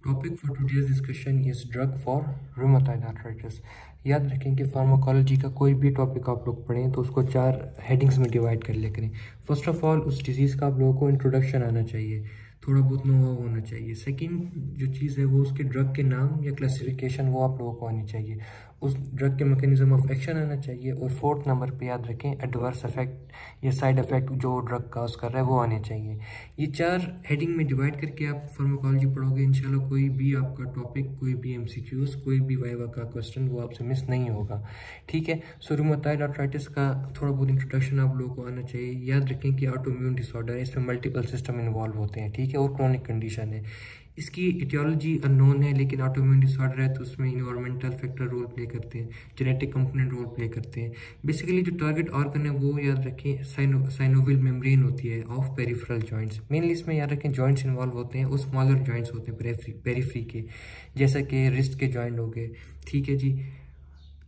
Topic for today's discussion is drug for rheumatoid arthritis. याद रखें कि फार्माकोलॉजी का कोई भी टॉपिक आप लोग पढ़ें तो उसको 4 हेडिंग्स में डिवाइड कर लिया करें। फर्स्ट ऑफ ऑल उस डिजीज़ का आप लोगों को इंट्रोडक्शन आना चाहिए, थोड़ा बहुत नो होना चाहिए। सेकंड जो चीज़ है वो उसके ड्रग के नाम या क्लासिफिकेशन वो आप लोगों को आनी चाहिए, उस ड्रग के मैकेनिज्म ऑफ एक्शन आना चाहिए। और फोर्थ नंबर पे याद रखें एडवर्स इफेक्ट या साइड इफेक्ट जो ड्रग काज कर रहा है वो आने चाहिए। ये 4 हेडिंग में डिवाइड करके आप फार्माकोलॉजी पढ़ोगे इंशाल्लाह कोई भी आपका टॉपिक, कोई भी एमसीक्यूज, कोई भी वाइवा का क्वेश्चन वो आपसे मिस नहीं होगा। ठीक है। सो रूमेटॉइड आर्थराइटिस का थोड़ा बहुत इंट्रोडक्शन आप लोगों को आना चाहिए। याद रखें कि ऑटोइम्यून डिसऑर्डर है, इसमें मल्टीपल सिस्टम इन्वॉल्व होते हैं। ठीक है। और क्रॉनिक कंडीशन है, इसकी इटियोलॉजी अननोन है, लेकिन ऑटोइम्यून डिसऑर्डर है तो उसमें इन्वायरमेंटल फैक्टर रोल प्ले करते हैं, जेनेटिक कंपोनेंट रोल प्ले करते हैं। बेसिकली जो टारगेट ऑर्गन है वो याद रखें साइनोवियल मेम्ब्रेन होती है ऑफ पेरिफेरल जॉइंट्स। मेनली इसमें याद रखें जॉइंट्स इन्वॉल्व होते हैं और स्मॉलर जॉइंट्स होते हैं पेरिफेरी के, जैसा कि रिस्ट के जॉइंट हो गए। ठीक है जी।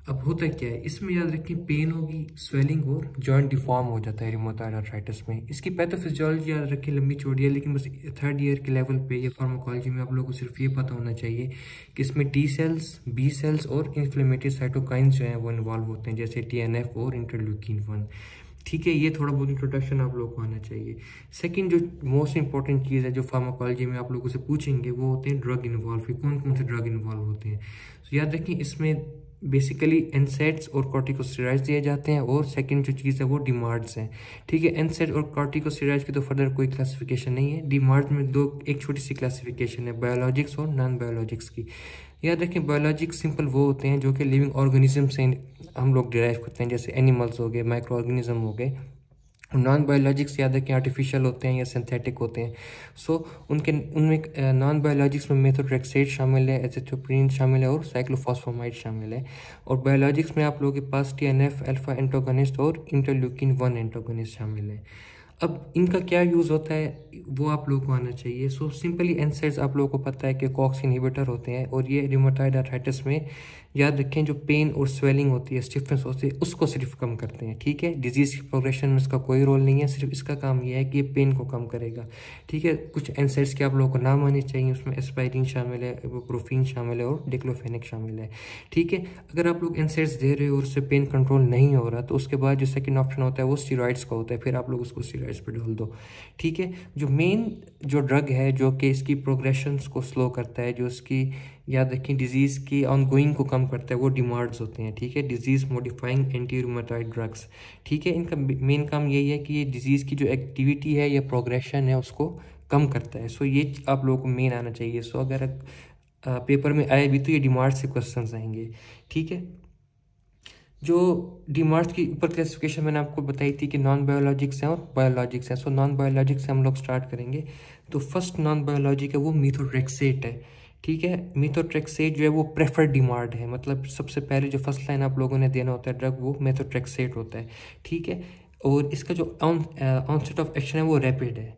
अब होता क्या है इसमें, याद रखें पेन होगी, स्वेलिंग और जॉइंट डिफॉर्म हो जाता है रूमेटॉइड आर्थराइटिस में। इसकी पैथोफिजियोलॉजी याद रखें लंबी चौड़ी है, लेकिन बस 3rd ईयर के लेवल पे ये फार्माकोलॉजी में आप लोगों को सिर्फ ये पता होना चाहिए कि इसमें टी सेल्स, बी सेल्स और इन्फ्लेमेटरी साइटोकाइंस जो हैं वो इन्वॉल्व होते हैं, जैसे TNF और इंटरल्यूकिन 1। ठीक है। ये थोड़ा बहुत इंट्रोडक्शन आप लोगों को आना चाहिए। सेकंड जो मोस्ट इंपॉर्टेंट चीज़ है जो फार्माकोलॉजी में आप लोगों से पूछेंगे वो होते हैं ड्रग इन्वॉल्व, कौन कौन से ड्रग इन्वॉल्व होते हैं। तो याद रखें इसमें बेसिकली एनसेड्स और कॉर्टिकोस्टेरॉइड्स दिए जाते हैं, और सेकंड जो चीज़ है वो डीमार्ड्स हैं। ठीक है। एनसेड और कॉर्टिकोस्टेरॉइड्स की तो फर्दर कोई क्लासिफिकेशन नहीं है। डीमार्ड्स में एक छोटी सी क्लासिफिकेशन है बायोलॉजिक्स और नॉन बायोलॉजिक्स की। याद रखें बायोलॉजिक्स सिंपल वो होते हैं जो कि लिविंग ऑर्गेनिज्म से हम लोग डिराइव करते हैं, जैसे एनिमल्स हो गए, माइक्रो ऑर्गेनिज्म हो गए। नॉन बायोलॉजिक्स याद रखें आर्टिफिशियल होते हैं या सिंथेटिक होते हैं। सो उनमें नॉन बायोलॉजिक्स में मेथोट्रेक्सेट शामिल है, एज़िथ्रोपिन शामिल है और साइक्लोफॉस्फेमाइड शामिल है। और बायोलॉजिक्स में आप लोगों के पास TNF अल्फा एंटागोनिस्ट और इंटरल्यूकिन 1 एंटागोनिस्ट शामिल है। अब इनका क्या यूज़ होता है वो आप लोगों को आना चाहिए। सो सिंपली एनसेड्स आप लोगों को पता है कि कॉक्स इनहिबिटर होते हैं, और ये रूमेटॉइड आर्थराइटिस में याद रखें जो पेन और स्वेलिंग होती है, स्टिफनेस होती है, उसको सिर्फ कम करते हैं। ठीक है। डिजीज़ की प्रोग्रेशन में इसका कोई रोल नहीं है, सिर्फ इसका काम यह है कि ये पेन को कम करेगा। ठीक है। कुछ एनसेड्स के आप लोगों को नाम आने चाहिए, उसमें एस्पाइरिन शामिल है, इबुप्रोफेन शामिल है और डिक्लोफेनिक शामिल है। ठीक है। अगर आप लोग एनसेड्स दे रहे हो और उससे पेन कंट्रोल नहीं हो रहा तो उसके बाद जो सेकेंड ऑप्शन होता है वो स्टीरॉइड्स का होता है, फिर आप लोग उसको स्टीरॉइड्स पर डाल दो। ठीक है। जो मेन जो ड्रग है जो कि इसकी प्रोग्रेशन को स्लो करता है, जो इसकी याद रखें डिजीज़ की ऑनगोइंग को कम करता है, वो डीमार्ड्स होते हैं। ठीक है। Disease modifying anti rheumatoid drugs. ठीक है। इनका मेन काम यही है कि ये डिजीज़ की जो एक्टिविटी है या प्रोग्रेशन है उसको कम करता है। सो ये आप लोगों को मेन आना चाहिए। सो अगर पेपर में आए भी तो ये डीमार्ड्स से क्वेश्चन आएंगे। ठीक है। जो डीमार्ड्स की ऊपर क्लासिफिकेशन मैंने आपको बताई थी कि नॉन बायोलॉजिक्स हैं और बायोलॉजिक्स हैं। सो नॉन बायोलॉजिक्स से हम लोग स्टार्ट करेंगे। तो फर्स्ट नॉन बायोलॉजिक है वो मीथोट्रेक्सेट है। ठीक है। मीथोट्रेक्सेट जो है वो प्रेफर्ड डीमार्ड है, मतलब सबसे पहले जो फर्स्ट लाइन आप लोगों ने देना होता है ड्रग वो मेथोट्रेक्सेट होता है। ठीक है। और इसका जो ऑनसेट ऑफ एक्शन है वो रैपिड है।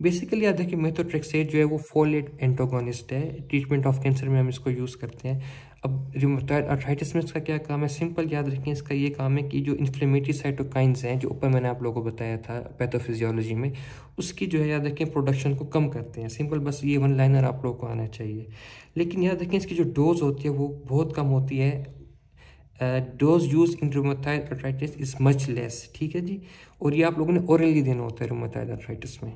बेसिकली याद रखिए मेथोट्रेक्सेट जो है वो फोलेट एंटागोनिस्ट है, ट्रीटमेंट ऑफ कैंसर में हम इसको यूज़ करते हैं। अब रूमेटॉइड आर्थराइटिस में इसका क्या काम है, सिंपल याद रखें इसका ये काम है कि जो इन्फ्लेमेटरी साइटोकाइंस हैं जो ऊपर मैंने आप लोगों को बताया था पैथोफिजियोलॉजी में, उसकी जो है याद रखें प्रोडक्शन को कम करते हैं। सिंपल बस ये 1 लाइनर आप लोगों को आना चाहिए। लेकिन याद रखें इसकी जो डोज होती है वो बहुत कम होती है। Dose use in rheumatoid arthritis is much less. ठीक है जी। और ये आप लोगों ने ओरली देना होता है रूमेटॉइड आर्थराइटिस में।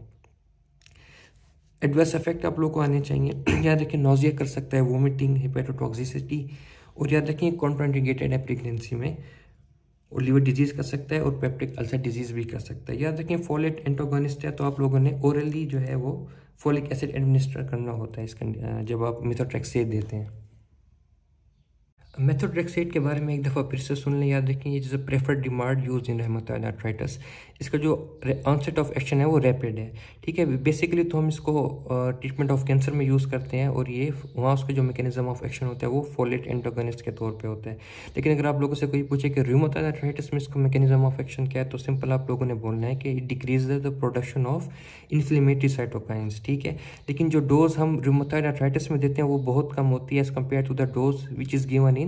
एडवर्स इफेक्ट आप लोगों को आने चाहिए। याद रखें नोजिया कर सकता है, वोमिटिंग, हेपेटोटॉक्सिसिटी, और याद रखें कॉन्ट्राइंडिकेटेड है प्रेगनेंसी में, और लिवर डिजीज़ कर सकता है और पेप्टिक अल्सर डिजीज़ भी कर सकता है। याद रखें फोलेट एंटागोनिस्ट है तो आप लोगों ने ओरली जो है वो फोलिक एसिड एडमिनिस्टर करना होता है इसका जब आप मेथोट्रेक्सेट देते हैं। मेथोट्रेक्सेट के बारे में एक दफ़ा फिर से सुन लें। याद रखें ये जैसे preferred DMARD use in rheumatoid arthritis, इसका जो ऑनसेट ऑफ एक्शन है वो रैपिड है। ठीक है। बेसिकली तो हम इसको ट्रीटमेंट ऑफ कैंसर में यूज़ करते हैं, और ये वहाँ उसका जो मैकेनिज्म ऑफ एक्शन होता है वो फोलेट एंटागोनिस्ट के तौर पे होता है। लेकिन अगर आप लोगों से कोई पूछे कि रूमेटॉइड आर्थराइटिस में इसका मैकेनिज्म ऑफ एक्शन क्या है, तो सिंपल आप लोगों ने बोलना है कि it decrease the production of inflammatory cytokines. ठीक है। लेकिन जो डोज हम रूमेटॉइड आर्थराइटिस में देते हैं वो बहुत कम होती है as compare to the dose which is given in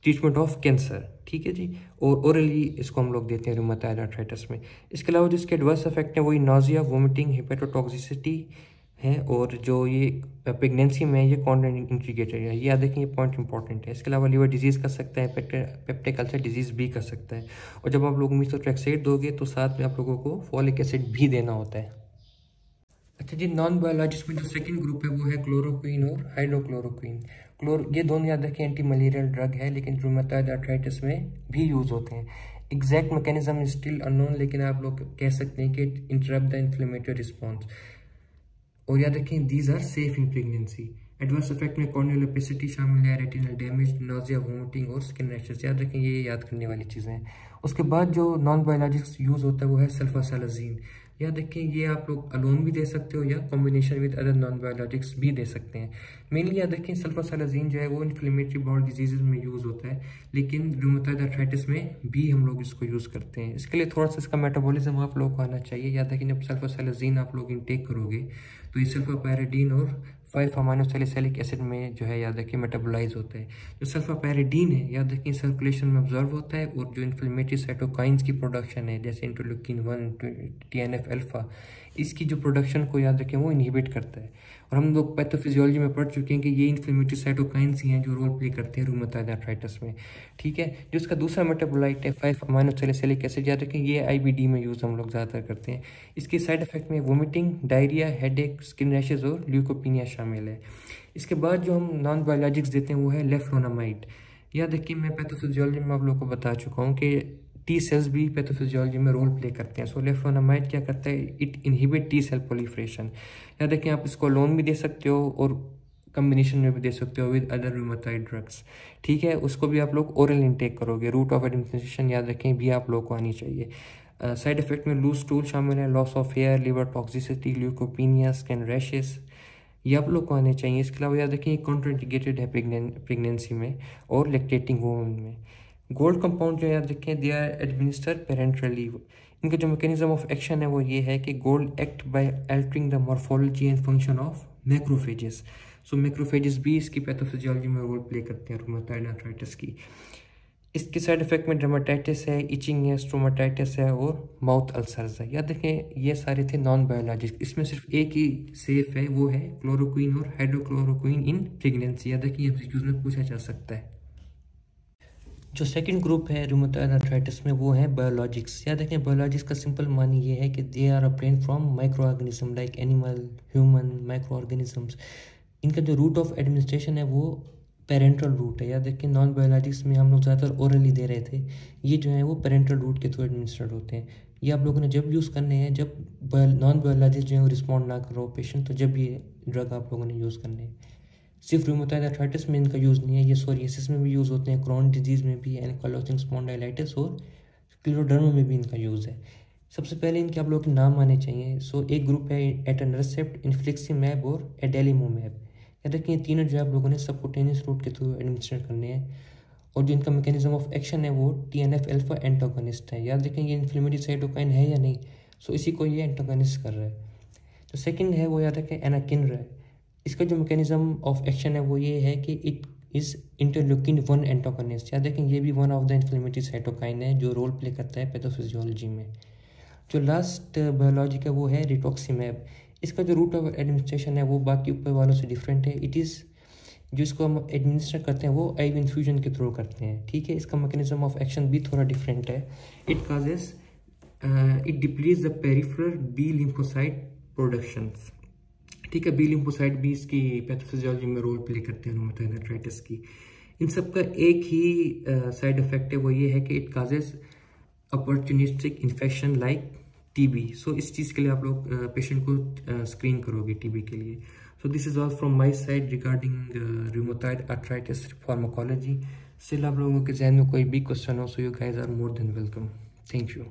treatment of cancer. ठीक है जी। और ओरली इसको हम लोग देते हैं रूमेटॉइड आर्थराइटिस में। इसके अलावा जिसके एडवर्स इफेक्ट है वही नोजिया, वोमिटिंग, हेपेटोटॉक्सिसिटी, है और जो ये प्रेगनेंसी में ये कॉन्ट्रा इंडिकेटर है, ये याद रखें, ये पॉइंट इंपॉर्टेंट है। इसके अलावा लिवर डिजीज़ कर सकता है, पेप्टिक अल्सर डिजीज़ भी कर सकता है। और जब आप लोग मीथोट्रेक्सेट दोगे तो साथ में आप लोगों को फॉलिक एसिड भी देना होता है। अच्छा जी, नॉन बायोलॉजिक्स में जो सेकंड ग्रुप है वो है क्लोरोक्वीन और हाइड्रोक्लोरोक्वीन। ये दोनों याद रखें एंटी मलेरियल ड्रग है, लेकिन रूमेटॉइड आर्थराइटिस में भी यूज़ होते हैं। Exact mechanism is still unknown, लेकिन आप लोग कह सकते हैं कि इंटरप्ट द इन्फ्लेमेटरी रिस्पॉन्स। और याद रखें these are safe in pregnancy. Adverse effect में कॉर्नियल ओपेसिटी शामिल है, रेटिनल डैमेज, नोजिया, वोमिटिंग और स्किन रैशेस। याद रखें ये याद करने वाली चीज़ें हैं। उसके बाद जो नॉन बायोलॉजिक्स यूज़ होता है वो है सल्फासालाजीन। याद रखें ये आप लोग अलोन भी दे सकते हो या combination with other non biologics भी दे सकते हैं। मेनली याद रखें सल्फासालाजीन जो है वो इन्फ्लेमेटरी बाउल डिजीज़ में यूज़ होता है, लेकिन रूमेटॉइड आर्थराइटिस में भी हम लोग इसको यूज़ करते हैं। इसके लिए थोड़ा सा इसका मेटाबॉलिज्म आप लोगों को आना चाहिए। याद रखें जब सल्फासालाजीन आप लोग इनटेक करोगे तो ये सल्फापायरिडीन और 5 अमाइनो सैलिसिलिक एसिड में जो है याद रखिए मेटाबोलाइज होता है। जो सल्फापायरिडीन है याद रखिए सर्कुलेशन में ऑब्जर्व होता है, और जो इन्फ्लेमेटरी साइटोकाइंस की प्रोडक्शन है जैसे इंटरल्यूकिन 1, TNF अल्फा, इसकी जो प्रोडक्शन को याद रखें वो इनहिबिट करता है। और हम लोग पैथोफिजियोलॉजी में पढ़ चुके हैं कि ये इन्फ्लेमेटरी साइटोकाइंस ही हैं जो रोल प्ले करते हैं रूमेटॉइड आर्थराइटिस में। ठीक है, जो इसका दूसरा मेटाबोलाइट है 5 अमाइनो सैलिसिलिक एसिड, याद रखें ये IBD में यूज़ हम लोग ज़्यादातर करते हैं। इसके साइड इफेक्ट में vomiting, diarrhoea, headache, skin rashes और ल्यूकोपीनिया शामिल है। इसके बाद जो हम नॉन बायोलॉजिक्स देते हैं वो है लेफ्लोनामाइड। याद रखिए मैं पैथोफिजियोलॉजी में आप लोगों को बता चुका हूँ कि टी सेल्स भी पैथोफिजियोलॉजी में रोल प्ले करते हैं। सो लेफ्लोनामाइड क्या करता है, it inhibit T cell proliferation. याद रखें आप इसको लोन भी दे सकते हो और कम्बिनेशन में भी दे सकते हो विद अदर रूमेटॉइड ड्रग्स। ठीक है, उसको भी आप लोग ओरल इंटेक करोगे। रूट ऑफ एडमिनिस्ट्रेशन याद रखें भी आप लोग को आनी चाहिए। साइड इफेक्ट में लूज स्टूल शामिल है, loss of hair, liver toxicity, leukopenia, skin rashes, ये आप लोग को आने चाहिए। इसके अलावा याद रखें कॉन्ट्राइंडिकेटेड है प्रेगनेंसी में और लैक्टेटिंग वुमेन में। गोल्ड कंपाउंड जो याद रखें दे आर एडमिनिस्टर पेरेंट्रली। इनका जो मैकेनिज्म ऑफ एक्शन है वो ये है कि gold act by altering the morphology and function of macrophages. So macrophages भी इसकी पैथोफिजियोलॉजी में रोल प्ले करते हैं रूमेटॉइड आर्थराइटिस की। इसके साइड इफेक्ट में डर्माटाइटिस है, इचिंग है, स्टोमाटाइटिस है और माउथ अल्सर्स है। याद रखें ये सारे थे नॉन बायोलॉजिक। इसमें सिर्फ एक ही सेफ है, वो है क्लोरोक्वीन और हाइड्रोक्लोरोक्वीन इन प्रेगनेंसी। याद रखें एमसीक्यूज में पूछा जा सकता है। जो सेकंड ग्रुप है रूमेटॉइड आर्थराइटिस में वो है बायोलॉजिक्स। याद रखें बायोलॉजिक्स का सिंपल मानी ये है कि they are obtain from micro organism like animal, human, micro organisms. इनका जो रूट ऑफ एडमिनिस्ट्रेशन है वो पेरेंटल रूट है। याद रखें नॉन बायोलॉजिक्स में हम लोग ज़्यादातर ओरली दे रहे थे, ये जो है वो पेरेंटल रूट के थ्रू एडमिनिस्ट्रेट होते हैं। ये आप लोगों ने जब यूज़ करने हैं जब नॉन बायोलॉजिक्स जो है वो रिस्पॉन्ड ना करो पेशेंट, तो जब ये ड्रग आप लोगों ने यूज़ करने हैं। सिर्फ रूमेटॉइड आर्थराइटिस में इनका यूज़ नहीं है, ये सोरियासिस में भी यूज़ होते हैं, क्रोन डिजीज़ में भी, एनकाइलोसिंग स्पॉन्डिलाइटिस और स्क्लेरोडर्मा में भी इनका यूज़ है। सबसे पहले इनके आप लोगों के नाम आने चाहिए। सो एक ग्रुप है एटनरसेप्ट, इन्फ्लिक्सिमैब और एडेलिमोमैब। याद रखिए ये तीनों जो है आप लोगों ने सबकुटेनियस रूट के थ्रू एडमिनिस्ट्रेट करने हैं। और जो इनका मैकेनिज्म ऑफ एक्शन है वो TNF अल्फा एंटागोनिस्ट है। याद रखें ये इन्फ्लेमेटरी साइटोकाइन है या नहीं, सो इसी को ये एंटागोनिस्ट कर रहा है। जो सेकंड है वो याद रखें एनाकिन्रा है। इसका जो मैकेनिज्म ऑफ एक्शन है वो ये है कि इट इज़ इंटरल्यूकिन 1 एंटागोनिस्ट। याद रखें ये भी one of the inflammatory cytokine है जो रोल प्ले करता है पैथोफिजियोलॉजी में। जो लास्ट बायोलॉजिक है वो है रिटोक्सीमैब। इसका जो रूट ऑफ एडमिनिस्ट्रेशन है वो बाकी ऊपर वालों से डिफरेंट है। इट इज़ जो इसको हम एडमिनिस्टर करते हैं वो IV इन्फ्यूजन के थ्रू करते हैं। ठीक है, इसका मैकेनिज्म ऑफ एक्शन भी थोड़ा डिफरेंट है। It depletes the peripheral B lymphocyte productions. ठीक है, बी लिम्फोसाइट भी इसकी पैथोफिजियोलॉजी में रोल प्ले करते हैं रूमेटॉइड आर्थराइटिस की। इन सब का एक ही साइड इफेक्ट है, वो ये है कि it causes opportunistic infection like TB। सो इस चीज़ के लिए आप लोग पेशेंट को स्क्रीन करोगे TB के लिए। So this is all from my side regarding rheumatoid arthritis pharmacology. Still आप लोगों के जहन में कोई भी क्वेश्चन हो, so you guys are more than welcome. Thank you.